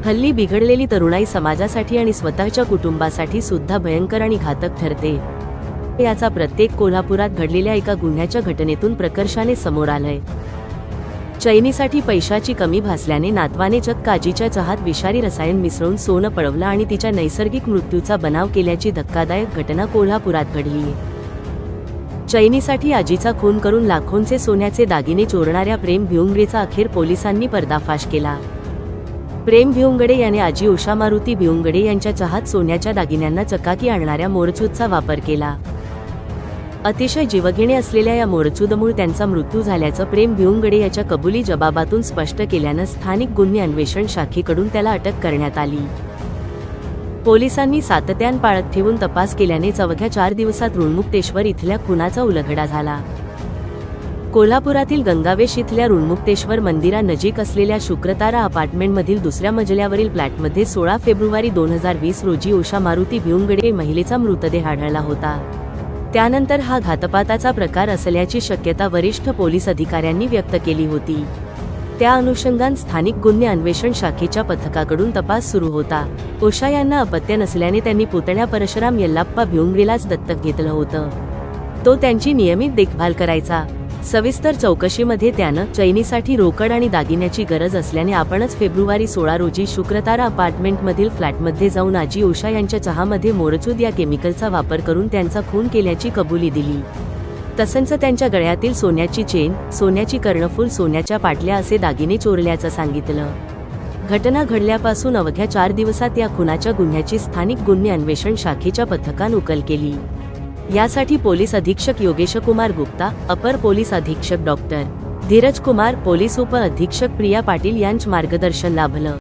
हल्ली बिघडलेली तरुणाई समाजासाठी आणि स्वतःच्या कुटुंबासाठी सुद्धा भयंकर आणि घातक ठरते। याचा प्रत्येक कोल्हापुरात घडलेल्या एका गुन्ह्याच्या घटनेतून प्रकर्षाने समोर आलंय। चैनीसाठी पैशाची कमी भासल्याने नातवाने चक्क आजीच्या चहात विषारी रसायन मिसळून सोनं पळवलं आणि तिच्या नैसर्गिक मृत्यूचा बनाव केल्याची धक्कादायक घटना कोल्हापुरात घडलीय। चैनीसाठी आजीचा खून करून लाखोंचे सोन्याचे दागिने चोरणाऱ्या प्रेम भिवंगडेचा अखेर पोलिसांनी पर्दाफाश केला। प्रेम भिवंगडे याने आजी उषा मारुती भिवंगडे यांच्या चहात सोन्याच्या दागिन्यांना चकाकी आणणाऱ्या मोरचूदचा वापर केला। अतिशय जीवघेणे असलेल्या या मोरचूदमुळे त्यांचा मृत्यू झाल्याचं प्रेम भिवंगडे याच्या कबुली जबाबातून स्पष्ट केल्यानं स्थानिक गुन्हे अन्वेषण शाखेकडून त्याला अटक करण्यात आली। पोलिसांनी सातत्यानं पाळत ठेवून तपास केल्याने अवघ्या 4 दिवसात ऋणमुक्तेश्वर इथल्या खुनाचा उलगडा झाला। कोल्हापुरातील गंगावेश इथल्या ऋणमुक्तेश्वर मंदिरानजीक असलेल्या शुक्रतारा अपार्टमेंटमधील दुसऱ्या मजल्यावरील फ्लॅटमध्ये 16 फेब्रुवारी 2020 रोजी उषा मारुती भिवंगडे महिलेचा मृतदेह आढळला होता। त्यानंतर हा घातपाताचा प्रकार असल्याची शक्यता वरिष्ठ पोलीस अधिकाऱ्यांनी व्यक्त केली होती। त्या अनुषंगानं स्थानिक गुन्हे अन्वेषण शाखेच्या पथकाकडून तपास सुरू होता। उषा यांना अपत्य नसल्याने त्यांनी पुतण्या परशुराम यल्लाप्पा भिवंगडेलाच दत्तक घेतलं होतं। तो त्यांची नियमित देखभाल करायचा। सविस्तर चौकशीमध्ये त्यानं चैनीसाठी रोकड आणि दागिन्याची गरज असल्याने आपणच फेब्रुवारी 16 रोजी शुक्रतारा अपार्टमेंटमधील फ्लॅटमध्ये जाऊन आजी उषा यांच्या चहामध्ये मोरचूद या केमिकलचा वापर करून त्यांचा खून केल्याची कबुली दिली। तसंच त्यांच्या गळ्यातील सोन्याची चेन, सोन्याची कर्णफूल, सोन्याच्या पाटल्या असे दागिने चोरल्याचं सांगितलं। घटना घडल्यापासून अवघ्या 4 दिवसात या खुनाच्या गुन्ह्याची स्थानिक गुन्हे अन्वेषण शाखेच्या पथकानं उकल केली। यासाठी पोलीस अधीक्षक योगेश कुमार गुप्ता, अपर पोलीस अधीक्षक डॉक्टर धीरज कुमार, पोलीस उप अधीक्षक प्रिया पाटील यांचं मार्गदर्शन लाभलं।